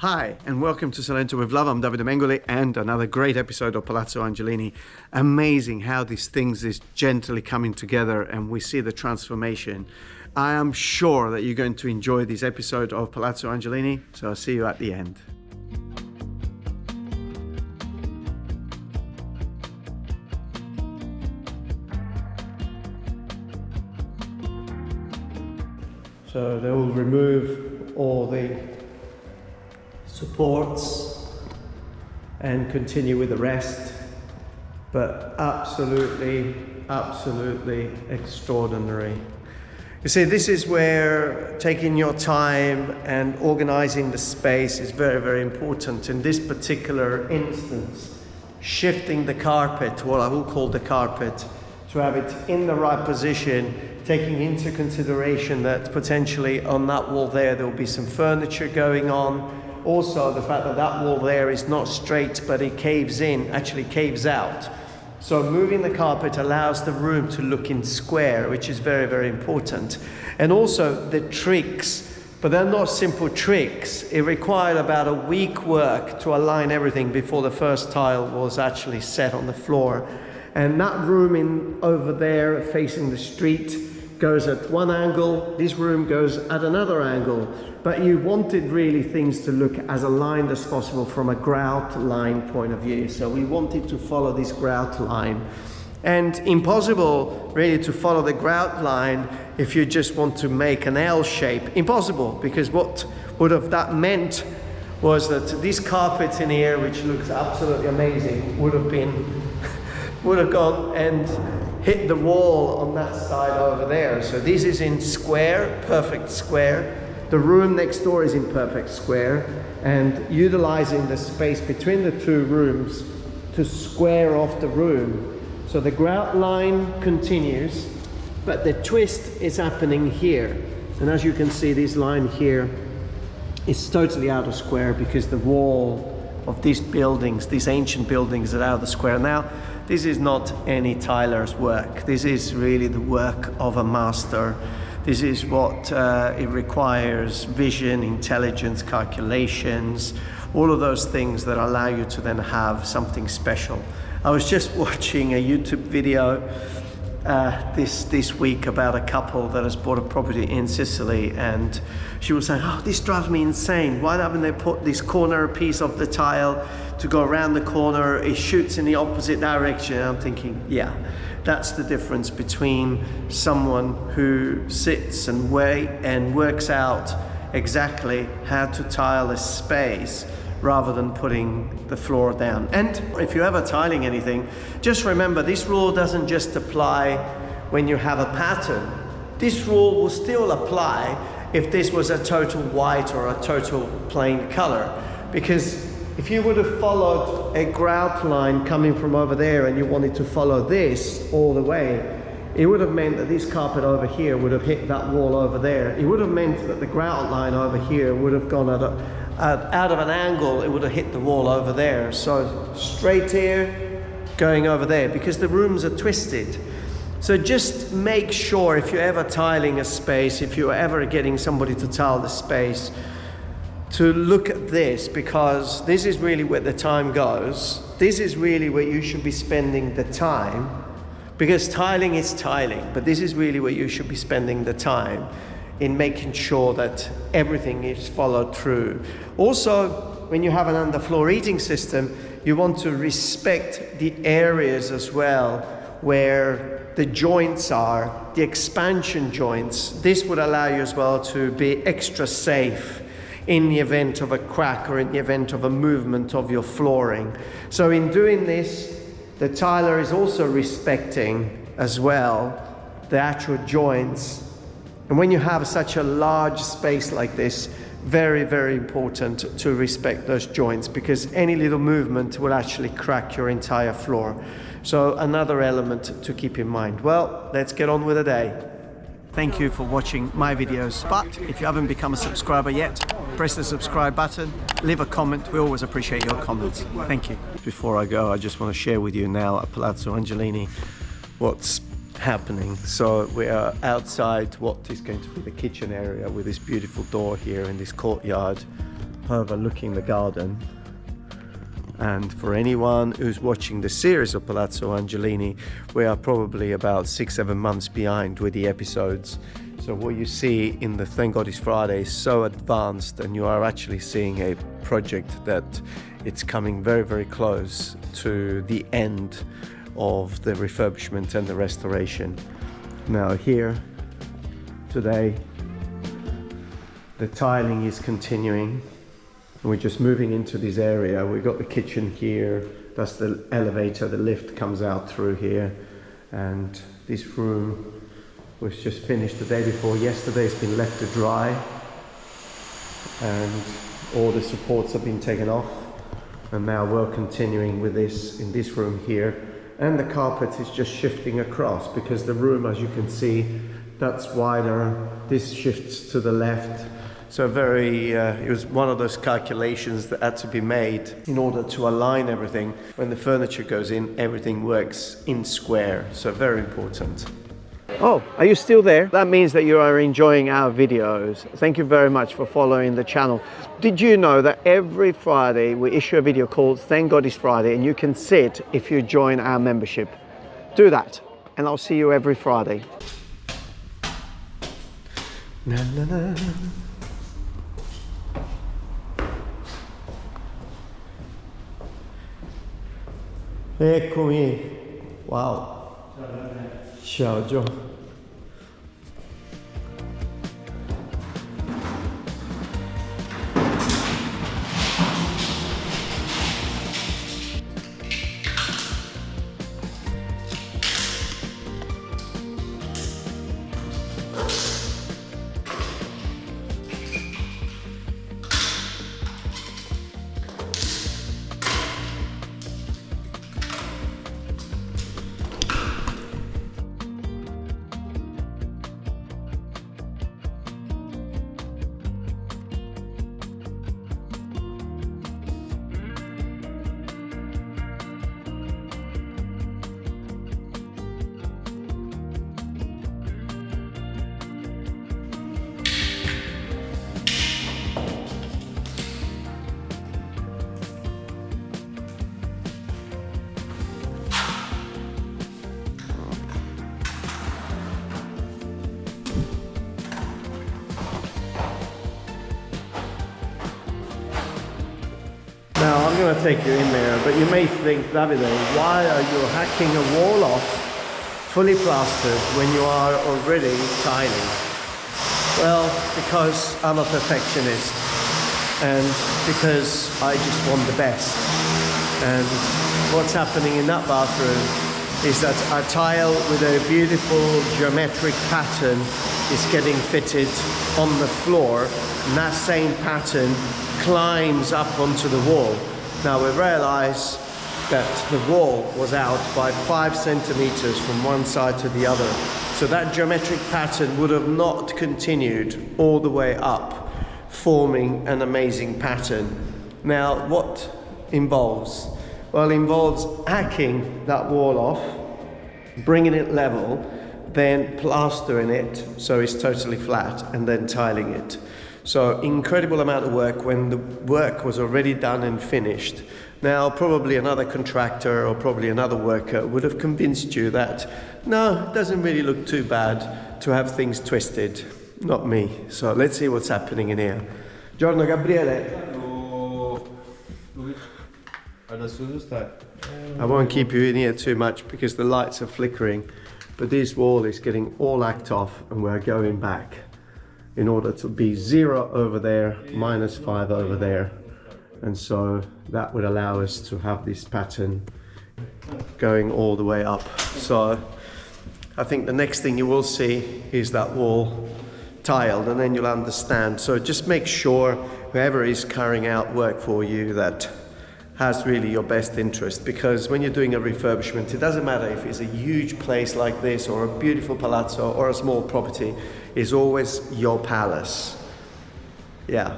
Hi, and welcome to Salento with Love. I'm Davide Mengoli, and another great episode of Palazzo Angelini. Amazing how these things is gently coming together and we see the transformation. I am sure that you're going to enjoy this episode of Palazzo Angelini, so I'll see you at the end. So they will remove all the supports and continue with the rest, but absolutely extraordinary. You see, this is where taking your time and organizing the space is very important. In this particular instance, shifting the carpet, what I will call the carpet, to have it in the right position, taking into consideration that potentially on that wall there will be some furniture going on. Also, the fact that that wall there is not straight, but it caves in, actually caves out. So moving the carpet allows the room to look in square, which is very important. And also the tricks, but they're not simple tricks. It required about a week work to align everything before the first tile was actually set on the floor. And that room over there facing the street goes at one angle, this room goes at another angle, but you wanted really things to look as aligned as possible from a grout line point of view. So we wanted to follow this grout line, and impossible really to follow the grout line if you just want to make an L shape. Impossible, because what would have that meant was that this carpet in here, which looks absolutely amazing, would have gone and hit the wall on that side over there. So this is in square, perfect square. The room next door is in perfect square, and utilizing the space between the two rooms to square off the room. So the grout line continues, but the twist is happening here. And as you can see, this line here is totally out of square because the wall of these buildings, these ancient buildings, are out of square. Now, this is not any tiler's work. This is really the work of a master. This is what it requires: vision, intelligence, calculations, all of those things that allow you to then have something special. I was just watching a YouTube video this week about a couple that has bought a property in Sicily, and she was saying, oh, this drives me insane. Why haven't they put this corner piece of the tile to go around the corner? It shoots in the opposite direction. And I'm thinking, yeah, that's the difference between someone who sits and works out exactly how to tile a space rather than putting the floor down. And if you're ever tiling anything, just remember, this rule doesn't just apply when you have a pattern. This rule will still apply if this was a total white or a total plain color. Because if you would have followed a grout line coming from over there and you wanted to follow this all the way, it would have meant that this carpet over here would have hit that wall over there. It would have meant that the grout line over here would have gone out of an angle. It would have hit the wall over there. So straight here, going over there, because the rooms are twisted. So just make sure, if you're ever tiling a space, if you're ever getting somebody to tile the space, to look at this, because this is really where the time goes. This is really where you should be spending the time, because tiling is tiling, but this is really where you should be spending the time in making sure that everything is followed through. Also, when you have an underfloor heating system, you want to respect the areas as well where the joints are, the expansion joints. This would allow you as well to be extra safe in the event of a crack or in the event of a movement of your flooring. So in doing this, the tiler is also respecting as well the actual joints. And when you have such a large space like this, very important to respect those joints, because any little movement will actually crack your entire floor. So another element to keep in mind. Well, let's get on with the day. Thank you for watching my videos, but if you haven't become a subscriber yet, press the subscribe button, leave a comment. We always appreciate your comments. Thank you. Before I go, I just want to share with you now at Palazzo Angelini what's happening. So we are outside what is going to be the kitchen area with this beautiful door here in this courtyard. overlooking the garden. And for anyone who's watching the series of Palazzo Angelini, we are probably about 6-7 months behind with the episodes. So what you see in the Thank God It's Friday is so advanced, and you are actually seeing a project that it's coming very, very close to the end of the refurbishment and the restoration. Now here, today, the tiling is continuing. We're just moving into this area. We've got the kitchen here. That's the elevator. The lift comes out through here. And this room was just finished the day before yesterday. It's been left to dry. And all the supports have been taken off. And now we're continuing with this in this room here. And the carpet is just shifting across because the room, as you can see, that's wider. This shifts to the left. So it was one of those calculations that had to be made in order to align everything. When the furniture goes in, everything works in square. So very important. Oh, are you still there? That means that you are enjoying our videos. Thank you very much for following the channel. Did you know that every Friday we issue a video called Thank God It's Friday, and you can sit if you join our membership. Do that, and I'll see you every Friday. Na, na, na. Eccomi. Wow. Ciao Joe. Now I'm going to take you in there, but you may think, Davide, why are you hacking a wall off fully plastered when you are already tiling? Well, because I'm a perfectionist and because I just want the best. And what's happening in that bathroom is that a tile with a beautiful geometric pattern is getting fitted on the floor, and that same pattern climbs up onto the wall. Now we realize that the wall was out by 5 centimeters from one side to the other. So that geometric pattern would have not continued all the way up, forming an amazing pattern. Now what involves? Well, it involves hacking that wall off, bringing it level, then plastering it so it's totally flat, and then tiling it. So incredible amount of work when the work was already done and finished. Now probably another contractor or probably another worker would have convinced you that no, it doesn't really look too bad to have things twisted. Not me. So let's see what's happening in here. Giorno Gabriele. I won't keep you in here too much because the lights are flickering, but this wall is getting all hacked off and we're going back in order to be 0 over there, -5 over there. And so that would allow us to have this pattern going all the way up. So I think the next thing you will see is that wall tiled, and then you'll understand. So just make sure whoever is carrying out work for you that has really your best interest, because when you're doing a refurbishment, it doesn't matter if it's a huge place like this or a beautiful palazzo or a small property, it's always your palace. Yeah.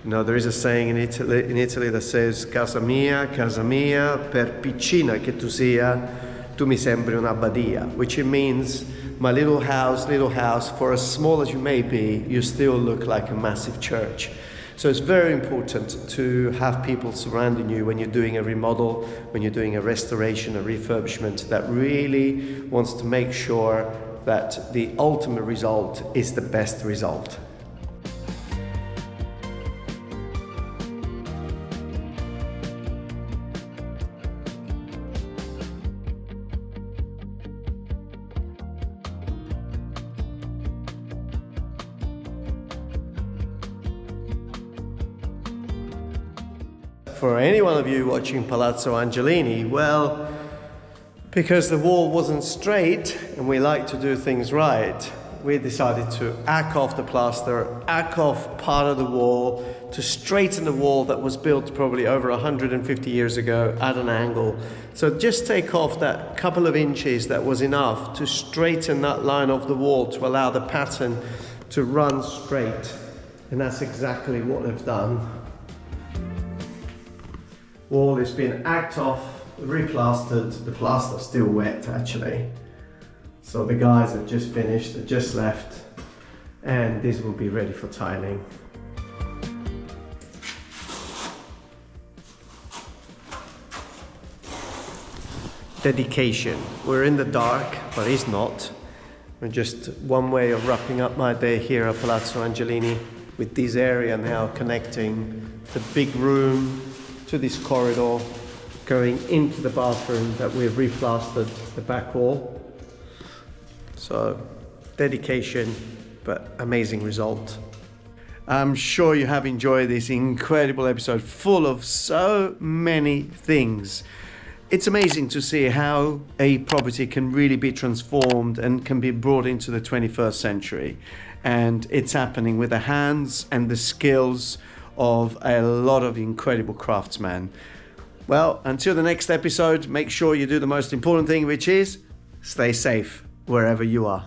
You know, there is a saying in Italy that says, casa mia, per piccina che tu sia, tu mi sembri un'abbadia, which it means, my little house, for as small as you may be, you still look like a massive church. So it's very important to have people surrounding you when you're doing a remodel, when you're doing a restoration, a refurbishment, that really wants to make sure that the ultimate result is the best result. For any one of you watching Palazzo Angelini, well, because the wall wasn't straight and we like to do things right, we decided to arc off the plaster, arc off part of the wall to straighten the wall that was built probably over 150 years ago at an angle. So just take off that couple of inches that was enough to straighten that line of the wall to allow the pattern to run straight. And that's exactly what I've done. Wall has been arced off, replastered. The plaster's still wet actually. So the guys have just finished, they've just left, and this will be ready for tiling. Dedication. We're in the dark, but it's not. We're just one way of wrapping up my day here at Palazzo Angelini, with this area now connecting the big room to this corridor, going into the bathroom that we've replastered the back wall. So dedication, but amazing result. I'm sure you have enjoyed this incredible episode full of so many things. It's amazing to see how a property can really be transformed and can be brought into the 21st century. And it's happening with the hands and the skills of a lot of incredible craftsmen. Well, until the next episode, make sure you do the most important thing, which is stay safe wherever you are.